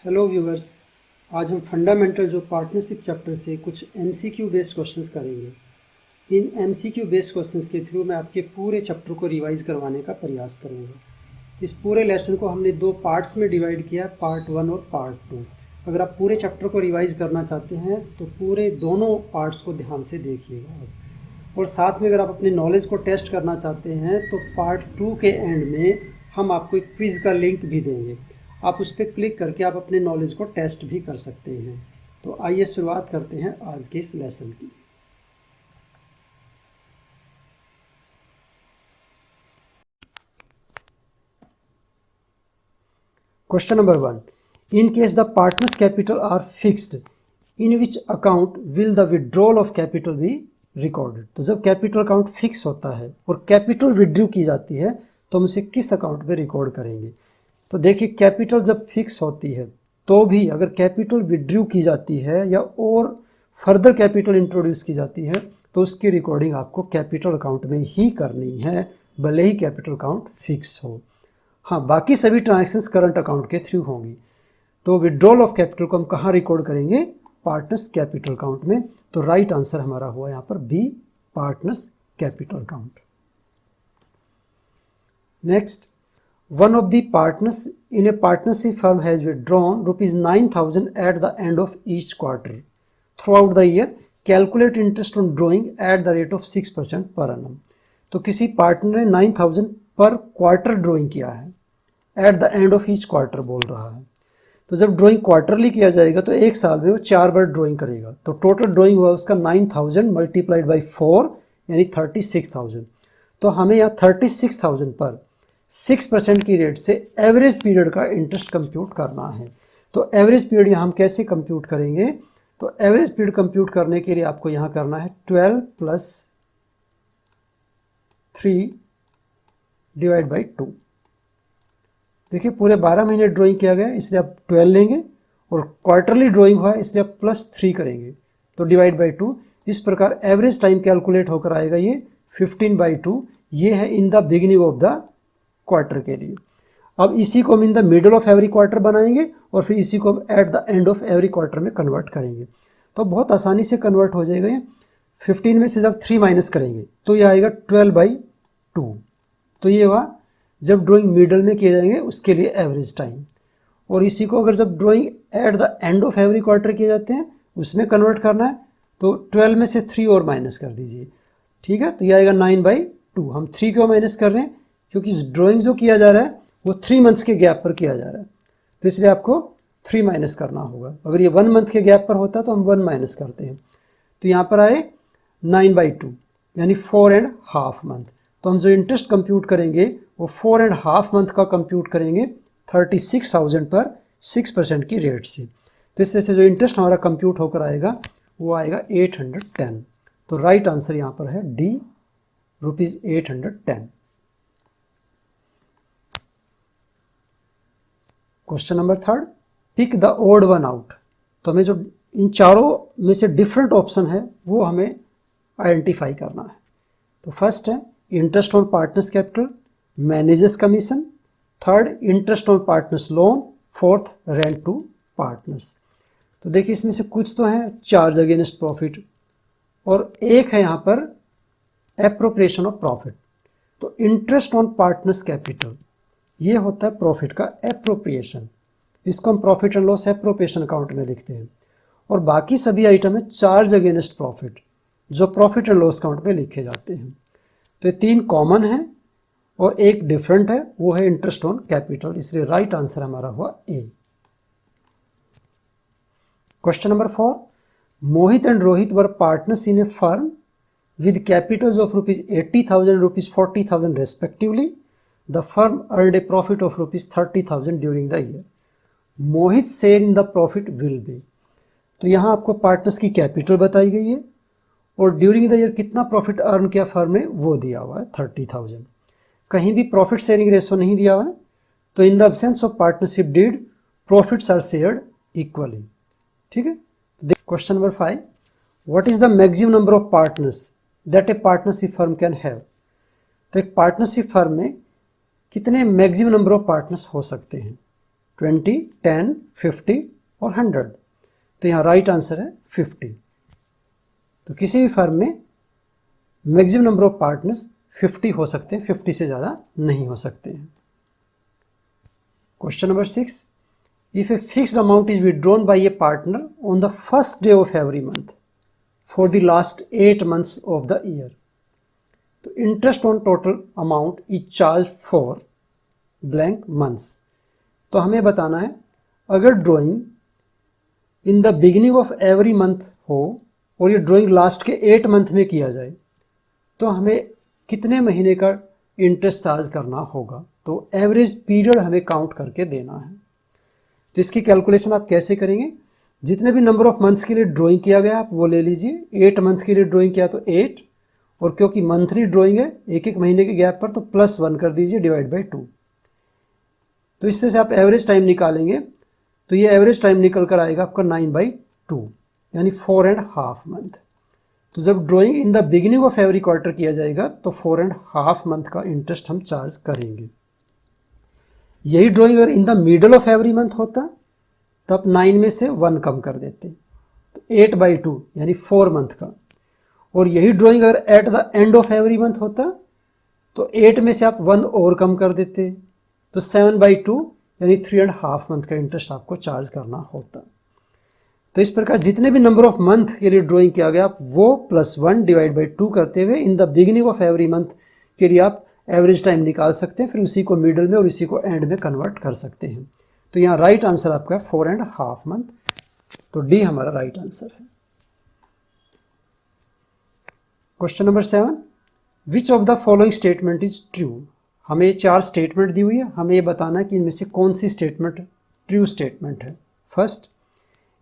Hello viewers, आज हम fundamental जो पार्टनरशिप चैप्टर से कुछ एमसीक्यू बेस्ड क्वेश्चंस करेंगे। इन एमसीक्यू बेस्ड क्वेश्चंस के थ्रू मैं आपके पूरे चैप्टर को रिवाइज करवाने का प्रयास करूंगा। इस पूरे लेसन को हमने दो पार्ट्स में डिवाइड किया, पार्ट 1 और पार्ट 2। अगर आप पूरे चैप्टर को रिवाइज करना चाहते हैं तो पूरे दोनों पार्ट्स को ध्यान से देखिएगा आप। और साथ में अगर आप अपने नॉलेज को टेस्ट करना चाहते हैं तो पार्ट 2 के एंड में हम आपको एक क्विज़ का लिंक भी देंगे। आप उस पर क्लिक करके आप अपने नॉलेज को टेस्ट भी कर सकते हैं। तो आइए शुरुआत करते हैं आज के इस लेसन की। Question number 1, in case the partners capital R fixed in which account will the withdrawal of capital be recorded. तो जब कैपिटल अकाउंट फिक्स होता है और कैपिटल विड्रू की जाती है तो हम उसे किस अकाउंट में रिकॉर्ड करेंगे। तो देखिए, कैपिटल जब फिक्स होती है तो भी अगर कैपिटल विड्रू की जाती है या और फर्दर कैपिटल इंट्रोड्यूस की जाती है तो उसकी रिकॉर्डिंग आपको कैपिटल अकाउंट में ही करनी है, भले ही कैपिटल अकाउंट फिक्स हो। हाँ, बाकी सभी ट्रांजैक्शंस करंट अकाउंट के थ्रू होंगी। तो विड्रॉल ऑफ कैपिटल को हम कहाँ रिकॉर्ड करेंगे? पार्टनर्स कैपिटल अकाउंट में। तो राइट आंसर हमारा हुआ यहाँ पर B, partners capital account. Next, one of the partners in a partnership firm has withdrawn rupees 9,000 at the end of each quarter. Throughout the year, calculate interest on drawing at the rate of 6% per annum. तो किसी partner ने 9,000 पर quarter drawing किया है, at the end of each quarter बोल रहा है। तो जब ड्रॉइंग क्वार्टरली किया जाएगा तो एक साल में वो 4 बार ड्रॉइंग करेगा। तो टोटल ड्रॉइंग हुआ उसका 9,000 मल्टीप्लाइड बाई 4 यानी 36,000। तो हमें यहाँ 36,000 पर 6% की रेट से एवरेज पीरियड का इंटरेस्ट कंप्यूट करना है। तो एवरेज पीरियड यहाँ हम कैसे कंप्यूट करेंगे? तो एवरेज पीरियड कंप्यूट करने के लिए आपको यहाँ करना है 12 + 3 डिवाइड बाई 2। देखिए, पूरे 12 महीने ड्राइंग किया गया इसलिए आप 12 लेंगे और क्वार्टरली ड्राइंग हुआ है इसलिए आप +3 करेंगे तो डिवाइड बाई 2। इस प्रकार एवरेज टाइम कैलकुलेट होकर आएगा ये 15/2। ये है in the beginning of the quarter के लिए। अब इसी को हम in the middle of every quarter बनाएंगे और फिर इसी को हम at the end of every quarter में कन्वर्ट करेंगे। तो बहुत आसानी से कन्वर्ट हो जाएगा ये। 15 में से जब 3 माइनस करेंगे तो ये आएगा 12/2। तो ये हुआ जब ड्राइंग मिडल में किए जाएंगे उसके लिए एवरेज टाइम। और इसी को अगर जब drawing at the end of every quarter किए जाते हैं उसमें कन्वर्ट करना है तो 12 में से 3 और माइनस कर दीजिए। ठीक है, तो ये आएगा 9/2। हम 3 क्यों माइनस कर रहे हैं? क्योंकि ड्राइंग जो किया जा रहा है वो 3 मंथ्स के गैप पर किया जा रहा है, तो इसलिए आपको 3 माइनस करना होगा। अगर ये 1 मंथ के गैप पर होता तो हम 1 माइनस करते हैं। तो यहाँ पर आए 9/2 यानी 4.5 मंथ। तो हम जो इंटरेस्ट कंप्यूट करेंगे वो 4.5 मंथ का कंप्यूट करेंगे 36,000 पर 6% की रेट से। तो इस तरह से जो इंटरेस्ट हमारा कंप्यूट होकर आएगा वो आएगा 810। तो राइट आंसर यहाँ पर है D, ₹810। Question number 3, pick the odd one out. तो हमें जो इन चारों में से डिफरेंट ऑप्शन है वो हमें आइडेंटिफाई करना है। तो फर्स्ट है interest on partners capital, managers commission, third interest on partners loan, fourth rent to partners. तो देखिए, इसमें से कुछ तो है चार्ज अगेंस्ट प्रॉफिट और एक है यहाँ पर एप्रोप्रिएशन ऑफ प्रॉफिट। तो इंटरेस्ट ऑन पार्टनर्स कैपिटल ये होता है प्रॉफिट का एप्रोप्रिएशन, इसको हम profit and loss appropriation account में लिखते हैं। और बाकी सभी आइटम है चार्ज अगेंस्ट प्रॉफिट जो प्रॉफिट एंड लॉस अकाउंट में लिखे जाते हैं। तो ये 3 कॉमन है और एक डिफरेंट है, वो है इंटरेस्ट ऑन कैपिटल, इसलिए राइट आंसर हमारा हुआ A. Question number 4, Mohit and Rohit were partners in a firm with capitals of ₹80,000 ₹40,000 respectively. The firm earned a profit of ₹30,000 during the year. Mohit share in the profit will be. तो यहाँ आपको partners की capital बताई गई है और during the year कितना profit earn किया फर्म ने वो दिया हुआ है 30,000। कहीं भी प्रॉफिट शेयरिंग रेशो नहीं दिया हुआ है। तो in the absence of partnership deed profits are shared equally. ठीक है। Question number 5, what is the maximum number of partners that a partnership firm can have. तो एक पार्टनरशिप फर्म में कितने मैक्सिमम नंबर ऑफ पार्टनर्स हो सकते हैं? 20, 10, 50 और 100। तो यहाँ राइट आंसर है 50। तो किसी भी फर्म में मैक्सिमम नंबर ऑफ पार्टनर्स 50 हो सकते हैं, 50 से ज़्यादा नहीं हो सकते हैं। Question number 6, if a fixed amount is withdrawn by a partner on the first day of every month for the last 8 months of the year, तो interest on total amount is charge for blank months. तो हमें बताना है अगर drawing in the beginning of every month हो और ये drawing last के 8 month में किया जाए तो हमें कितने महीने का इंटरेस्ट चार्ज करना होगा। तो एवरेज पीरियड हमें काउंट करके देना है। तो इसकी कैलकुलेशन आप कैसे करेंगे, जितने भी नंबर ऑफ मंथ्स के लिए ड्राइंग किया गया आप वो ले लीजिए। 8 month के लिए ड्राइंग किया तो 8, और क्योंकि मंथली ड्राइंग है एक एक महीने के गैप पर तो +1 कर दीजिए डिवाइड बाई 2। तो इस तरह से आप एवरेज टाइम निकालेंगे तो ये एवरेज टाइम निकल कर आएगा आपका 9/2 यानी 4.5 month। तो जब drawing in the beginning of every quarter किया जाएगा तो 4.5 month का इंटरेस्ट हम चार्ज करेंगे। यही ड्राइंग अगर in the middle of every month होता तो आप 9 में से 1 कम कर देते, तो 8/2 यानी 4 month का। और यही ड्राइंग अगर at the end of every month होता तो 8 में से आप 1 और कम कर देते, तो 7/2 यानी 3.5 month का इंटरेस्ट आपको चार्ज करना होता। तो इस प्रकार जितने भी नंबर ऑफ मंथ के लिए ड्राइंग किया गया आप वो +1 डिवाइड बाई 2 करते हुए इन the beginning of every month के लिए आप एवरेज टाइम निकाल सकते हैं, फिर उसी को मिडल में और इसी को एंड में कन्वर्ट कर सकते हैं। तो यहाँ राइट आंसर आपका 4.5 month, तो डी हमारा राइट आंसर है। Question number 7, which of the following statement is true. हमें 4 स्टेटमेंट दी हुई है, हमें ये बताना है कि इनमें से कौन सी स्टेटमेंट ट्रू स्टेटमेंट है। First,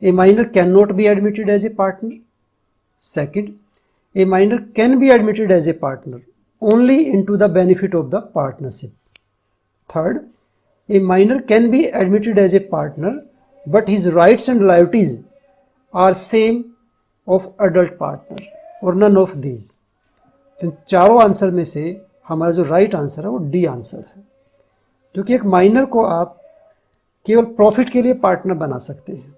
a minor can not be admitted as a partner. Second, a minor can be admitted as a partner only into the benefit of the partnership. Third, a minor can be admitted as a partner but his rights and liabilities are same of adult partner और none of these. तो इन चारों answer में से हमारा जो right answer है वो डी आंसर है, क्योंकि एक माइनर को आप केवल प्रॉफिट के लिए पार्टनर बना सकते हैं।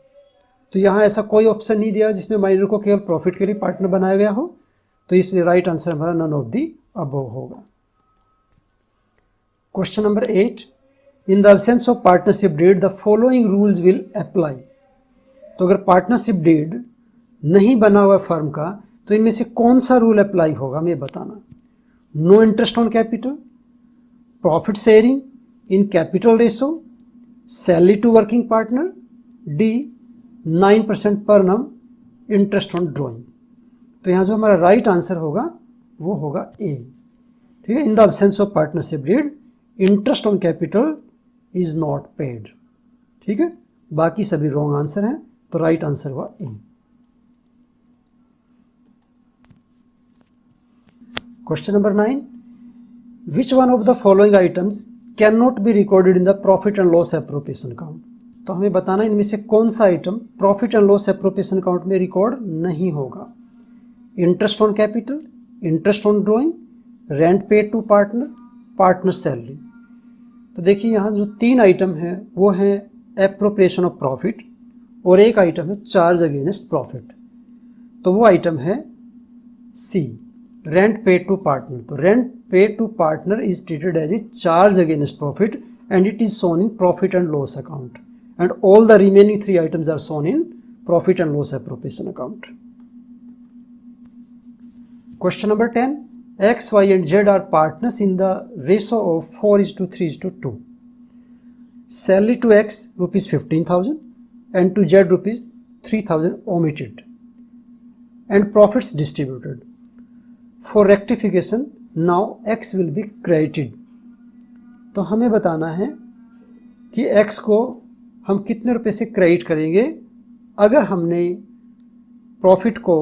तो यहाँ ऐसा कोई ऑप्शन नहीं दिया जिसमें माइनर को केवल प्रॉफिट के लिए पार्टनर बनाया गया हो, तो इसलिए राइट आंसर हमारा नन ऑफ दी अबव होगा। Question number 8, in the absence of partnership did the following rules will apply. तो अगर पार्टनरशिप डीड नहीं बना हुआ फर्म का तो इनमें से कौन सा रूल अप्लाई होगा हमें बताना। No interest on capital, profit sharing in capital ratio, salary to working partner, D 9% per annum interest on drawing. तो यहाँ जो हमारा राइट आंसर होगा वो होगा ए। ठीक है, in the absence of partnership deed interest on capital is not paid. ठीक है, बाकी सभी रॉन्ग आंसर हैं, तो राइट आंसर हुआ A. Question number 9, which one of the following items can not be recorded in the profit and loss appropriation account. तो हमें बताना इनमें से कौन सा item profit and loss appropriation account में रिकॉर्ड नहीं होगा। Interest on capital, interest on drawing, rent paid to partner, partner salary. तो देखिए यहाँ जो 3 आइटम हैं वो हैं एप्रोप्रिएशन ऑफ प्रॉफिट और एक आइटम है चार्ज अगेंस्ट प्रॉफिट। तो वो आइटम है C, rent paid to partner. तो rent paid to partner is treated as a charge against profit and it is shown in profit and loss account, and all the remaining 3 items are shown in profit and loss appropriation account. Question number 10, X, Y and Z are partners in the ratio of 4:3:2. Salary to X rupees 15,000 and to Z rupees 3,000 omitted, and profits distributed. For rectification, now X will be credited. तो हमें बताना है कि x को हम कितने रुपए से क्रेडिट करेंगे अगर हमने प्रॉफिट को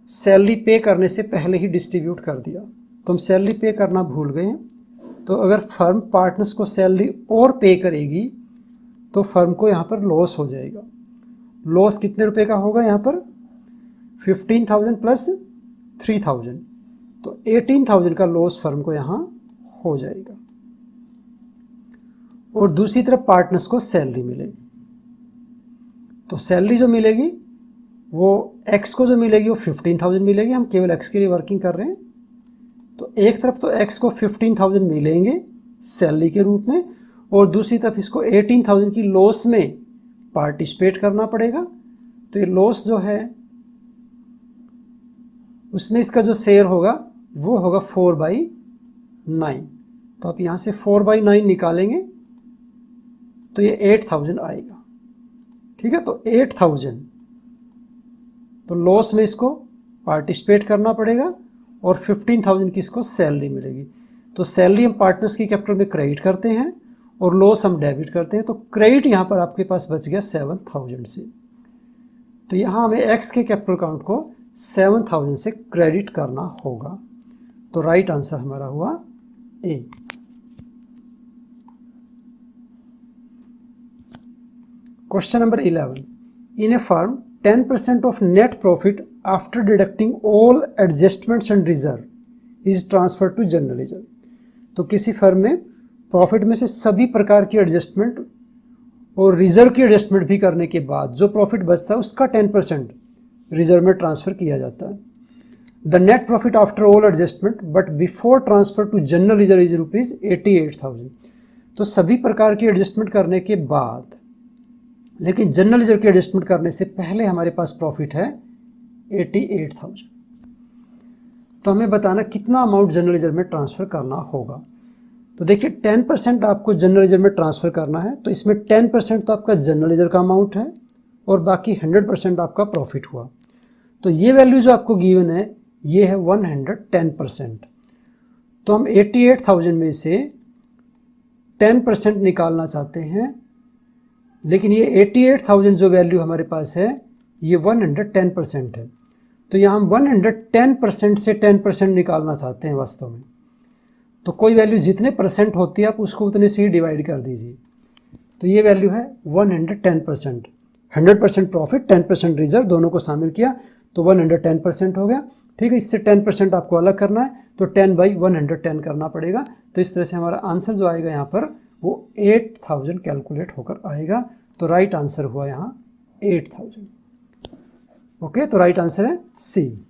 सैलरी पे करने से पहले ही डिस्ट्रीब्यूट कर दिया। तो हम सैलरी पे करना भूल गए हैं, तो अगर फर्म पार्टनर्स को सैलरी और पे करेगी तो फर्म को यहाँ पर लॉस हो जाएगा। लॉस कितने रुपए का होगा यहाँ पर 15,000 प्लस 3,000, तो 18,000 का लॉस फर्म को यहाँ हो जाएगा। और दूसरी तरफ पार्टनर्स को सैलरी मिलेगी। तो सैलरी जो मिलेगी वो एक्स को जो मिलेगी वो 15,000 मिलेगी, हम केवल एक्स के लिए वर्किंग कर रहे हैं। तो एक तरफ तो एक्स को 15,000 मिलेंगे सैलरी के रूप में, और दूसरी तरफ इसको 18,000 की लॉस में पार्टिसिपेट करना पड़ेगा। तो ये लॉस जो है उसमें इसका जो शेयर होगा वो होगा 4/9। तो आप यहाँ से 4/9 निकालेंगे तो ये 8,000 आएगा। ठीक है, तो 8,000 तो लॉस में इसको पार्टिसिपेट करना पड़ेगा और 15,000 की इसको सैलरी मिलेगी। तो सैलरी हम पार्टनर्स की कैपिटल में क्रेडिट करते हैं और लॉस हम डेबिट करते हैं। तो क्रेडिट यहाँ पर आपके पास बच गया 7,000 से। तो यहाँ हमें एक्स के कैपिटल अकाउंट को 7,000 से क्रेडिट करना होगा। तो राइट आंसर हमारा हुआ A. Question number 11, in a firm 10% of net profit after deducting all adjustments and reserve is transferred to general ledger। तो किसी फर्म में प्रॉफिट में से सभी प्रकार की एडजस्टमेंट और रिजर्व की एडजस्टमेंट भी करने के बाद जो प्रॉफिट बचता है उसका 10% रिजर्व में ट्रांसफर किया जाता है। The net profit after all adjustment but before transfer to general ledger is ₹88,000। तो सभी प्रकार की एडजस्टमेंट करने के बाद, लेकिन जनरल ledger की एडजस्टमेंट करने से पहले हमारे पास प्रॉफिट है 88,000। तो हमें बताना कितना अमाउंट जनरल ledger में ट्रांसफ़र करना होगा। तो देखिए 10% आपको जनरल ledger में ट्रांसफ़र करना है, तो इसमें 10% तो आपका जनरल ledger का अमाउंट है और बाकी 100% आपका प्रॉफिट हुआ। तो ये वैल्यू जो आपको गिवन है ये है 110%। तो हम 88,000 में से 10% निकालना चाहते हैं, लेकिन ये 88,000 जो वैल्यू हमारे पास है ये 110% है। तो यहाँ हम 110% से 10% निकालना चाहते हैं वास्तव में। तो कोई वैल्यू जितने परसेंट होती है आप उसको उतने से ही डिवाइड कर दीजिए। तो ये वैल्यू है 110%। 100% प्रॉफिट, 10% रिजर्व, दोनों को शामिल किया तो 110% हो गया। ठीक है, इससे 10% आपको अलग करना है तो 10/110 करना पड़ेगा। तो इस तरह से हमारा आंसर जो आएगा यहाँ पर वो 8,000 कैलकुलेट होकर आएगा। तो राइट आंसर हुआ यहाँ 8,000। ओके, तो राइट आंसर है सी।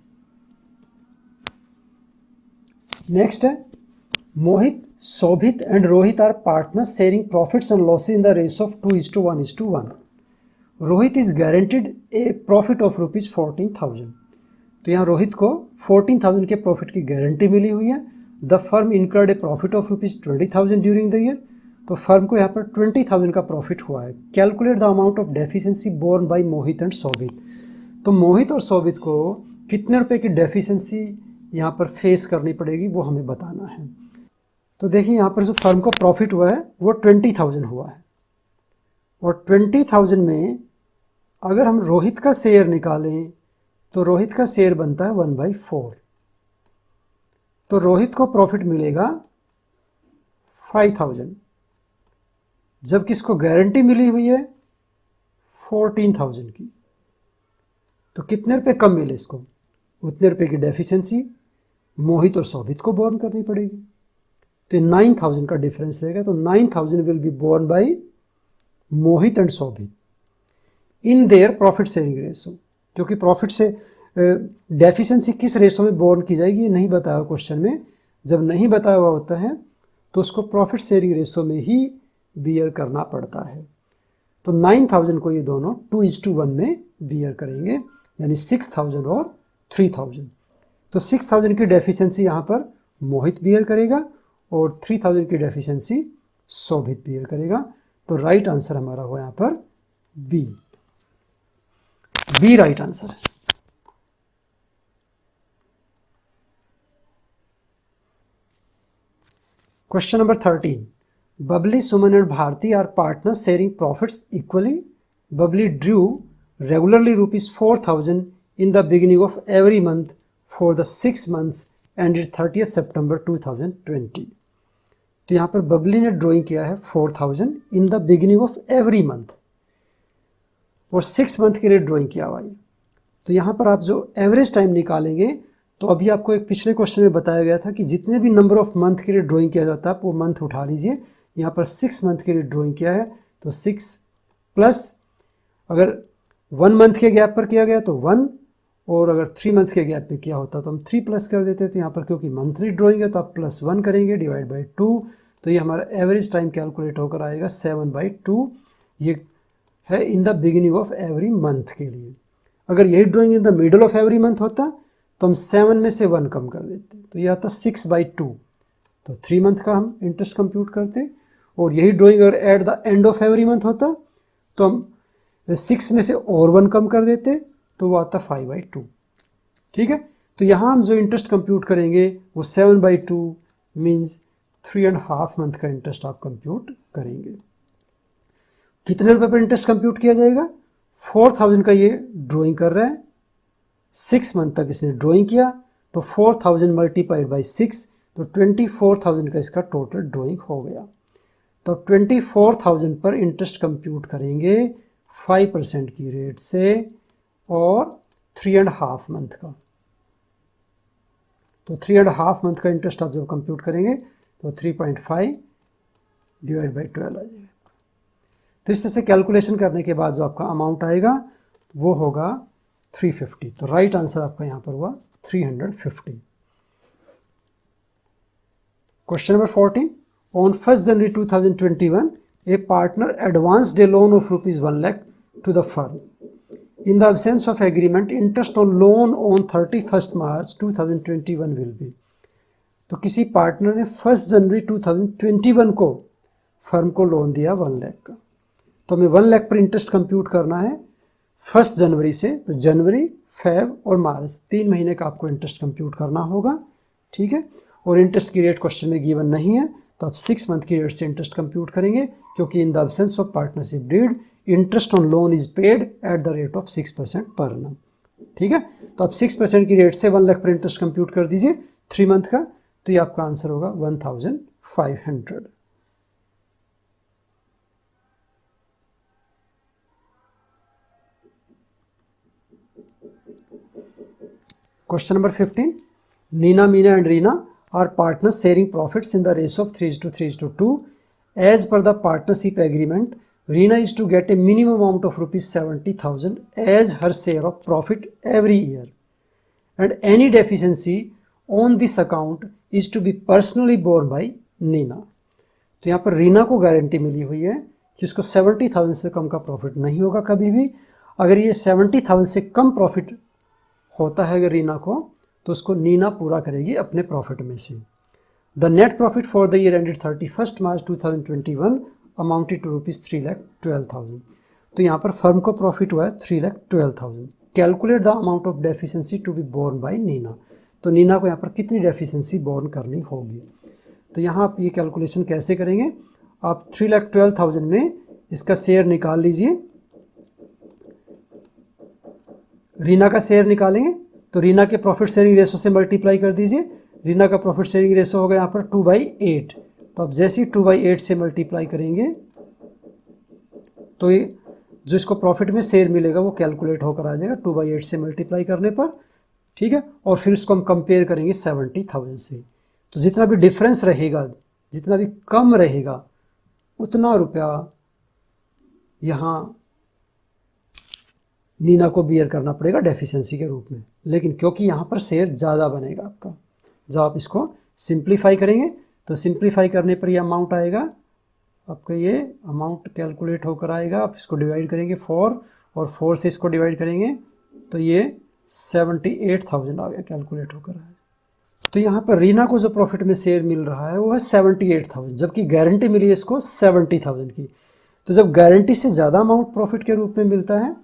नेक्स्ट है Mohit, Shobhit and Rohit are partners sharing profits and losses in the ratio of 2:1:1। Rohit is guaranteed a profit of ₹14,000। तो यहाँ रोहित को 14,000 के प्रॉफिट की गारंटी मिली हुई है। The firm incurred a profit of ₹20,000 during the year. तो फर्म को यहाँ पर 20,000 का प्रॉफिट हुआ है। Calculate the amount of deficiency borne by Mohit and Shobhit. तो मोहित और शोभित को कितने रुपए की डेफिशिएंसी यहाँ पर फेस करनी पड़ेगी वो हमें बताना है। तो देखिए यहाँ पर जो फर्म को प्रॉफिट हुआ है वो 20,000 हुआ है, और 20,000 में अगर हम रोहित का शेयर निकालें तो रोहित का शेयर बनता है 1/4। तो रोहित को प्रॉफिट मिलेगा 5,000, जबकि इसको गारंटी मिली हुई है 14,000 की। तो कितने रुपए कम मिले इसको, उतने रुपए की डेफिशिएंसी मोहित और शोभित को बोर्न करनी पड़ेगी। तो 9,000 का डिफरेंस रहेगा। तो 9,000 will be borne by Mohit and Shobhit in their profit sharing ratio. क्योंकि प्रॉफिट से डेफिशिएंसी किस रेशो में बोर्न की जाएगी ये नहीं बताया हुआ क्वेश्चन में। जब नहीं बताया हुआ होता है तो उसको प्रॉफिट शेयरिंग रेशो में ही बियर करना पड़ता है। तो 9,000 को ये दोनों 2:1 में बियर करेंगे, यानी 6,000 और 3,000। तो 6,000 की डेफिशिएंसी यहाँ पर मोहित बियर करेगा और 3,000 की डेफिशिएंसी शोभित बियर करेगा। तो राइट आंसर हमारा हुआ यहाँ पर बी। बी राइट आंसर है। Question number 13, Babli, Suman and Bharti are partners sharing profits equally. Babli drew regularly ₹4,000 in the beginning of every month for the 6 months ended 30th September 2020। तो यहाँ पर बबली ने ड्राइंग किया है 4,000 इन the beginning of every month और 6 month के लिए ड्राइंग किया हुआ है। तो यहाँ पर आप जो एवरेज टाइम निकालेंगे, तो अभी आपको एक पिछले क्वेश्चन में बताया गया था कि जितने भी नंबर ऑफ मंथ के लिए ड्राइंग किया जाता है आप वो मंथ उठा लीजिए, यहाँ पर 6 मंथ के लिए ड्राइंग किया है, तो 6 प्लस, अगर 1 मंथ के गैप पर किया गया तो 1, और अगर 3 मंथ्स के गैप पे किया होता तो हम 3 प्लस कर देते। तो यहाँ पर क्योंकि मंथली ड्राइंग है तो आप +1 करेंगे डिवाइड बाई 2, तो ये हमारा एवरेज टाइम कैलकुलेट होकर आएगा 7/2। ये है in the beginning of every month के लिए। अगर यही drawing in the middle of every month होता तो हम 7 में से 1 कम कर देते, तो ये आता 6/2, तो 3 मंथ का हम इंटरेस्ट कंप्यूट करते। और यही ड्राइंग अगर at the end of every month होता तो हम 6 में से और 1 कम कर देते, तो वो आता 5/2। ठीक है, तो यहाँ हम जो इंटरेस्ट कंप्यूट करेंगे वो 7/2 मीन्स 3.5 मंथ का इंटरेस्ट आप कंप्यूट करेंगे। कितने रुपए पर इंटरेस्ट कंप्यूट किया जाएगा? 4000 का ये ड्राइंग कर रहा है, 6 मंथ तक इसने ड्राइंग किया, तो 4000 मल्टीप्लाइड बाई 6, तो 24,000 का इसका टोटल ड्राइंग हो गया। तो 24,000 पर इंटरेस्ट कंप्यूट करेंगे 5% की रेट से और 3.5 मंथ का। तो 3.5 मंथ का इंटरेस्ट आप जब कंप्यूट करेंगे तो 3.5 डिवाइड बाई 12 आ जाएगा। तो इस तरह से कैलकुलेशन करने के बाद जो आपका अमाउंट आएगा वो होगा 350। तो राइट आंसर आपका यहाँ पर हुआ 350। Question number 14, on 1st January 2021 a partner advanced a loan of ₹1 lakh to the firm. In the absence of agreement, interest on loan on 31st March 2021 will be. तो किसी पार्टनर ने 1st January 2021 को firm को loan दिया 1 लाख का, तो हमें 1 लाख पर इंटरेस्ट कंप्यूट करना है 1st जनवरी से। तो जनवरी, फेब और मार्च 3 महीने का आपको इंटरेस्ट कंप्यूट करना होगा। ठीक है, और इंटरेस्ट की रेट क्वेश्चन में गिवन नहीं है, तो आप 6 मंथ की रेट से इंटरेस्ट कंप्यूट करेंगे, क्योंकि in the absence of partnership deed interest on loan is paid at the rate of 6% per annum। ठीक है, तो आप 6% की रेट से 1 लाख पर इंटरेस्ट कंप्यूट कर दीजिए 3 मंथ का, तो ये आपका आंसर होगा 1500। Question number 15, Nina, Meena and Reena are partners sharing profits in the ratio of 3:3:2. As per the partnership agreement, Reena is to get a minimum amount of ₹70,000 as her share of profit every year, and any deficiency on this account is to be personally borne by Nina. तो यहाँ पर रीना को guarantee मिली हुई है कि उसको 70,000 से कम का प्रॉफिट नहीं होगा कभी भी। अगर ये 70,000 से कम प्रॉफिट होता है अगर रीना को, तो उसको नीना पूरा करेगी अपने प्रॉफिट में से। The net profit for the year ended 31st March 2021 amounted to ₹3,12,000। तो यहाँ पर फर्म को प्रॉफिट हुआ है 3,12,000। Calculate the amount of deficiency to be borne by Nina. तो नीना को यहाँ पर कितनी डेफिशिएंसी बोर्न करनी होगी? तो यहाँ आप ये कैलकुलेशन कैसे करेंगे? आप 3,12,000 में इसका शेयर निकाल लीजिए, रीना का शेयर निकालेंगे तो रीना के प्रॉफिट शेयरिंग रेशो से मल्टीप्लाई कर दीजिए। रीना का प्रॉफिट शेयरिंग रेशो होगा यहाँ पर 2/8। तो अब जैसे ही 2/8 से मल्टीप्लाई करेंगे तो ये जो इसको प्रॉफिट में शेयर मिलेगा वो कैलकुलेट होकर आ जाएगा 2/8 से मल्टीप्लाई करने पर। ठीक है, और फिर उसको हम कंपेयर करेंगे 70,000 से। तो जितना भी डिफरेंस रहेगा, जितना भी कम रहेगा, उतना रुपया यहाँ नीना को बियर करना पड़ेगा डेफिशिएंसी के रूप में। लेकिन क्योंकि यहाँ पर शेयर ज़्यादा बनेगा आपका, जब आप इसको सिंप्लीफाई करेंगे तो सिंप्लीफाई करने पर ये अमाउंट आएगा आपका, ये अमाउंट कैलकुलेट होकर आएगा। आप इसको डिवाइड करेंगे 4 और 4 से इसको डिवाइड करेंगे तो ये 78,000 आ गया, कैलकुलेट होकर आया। तो यहाँ पर रीना को जो प्रॉफिट में शेयर मिल रहा है वो है 78,000, जबकि गारंटी मिली है इसको 70,000 की। तो जब गारंटी से ज़्यादा अमाउंट प्रॉफिट के रूप में मिलता है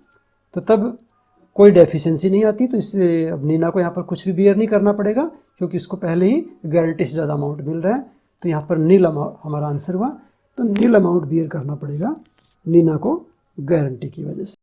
तो तब कोई डेफिशिएंसी नहीं आती। तो इसलिए अब नीना को यहाँ पर कुछ भी बियर नहीं करना पड़ेगा, क्योंकि इसको पहले ही गारंटी से ज़्यादा अमाउंट मिल रहा है। तो यहाँ पर नील अमाउंट हमारा आंसर हुआ। तो नील अमाउंट बियर करना पड़ेगा नीना को गारंटी की वजह से।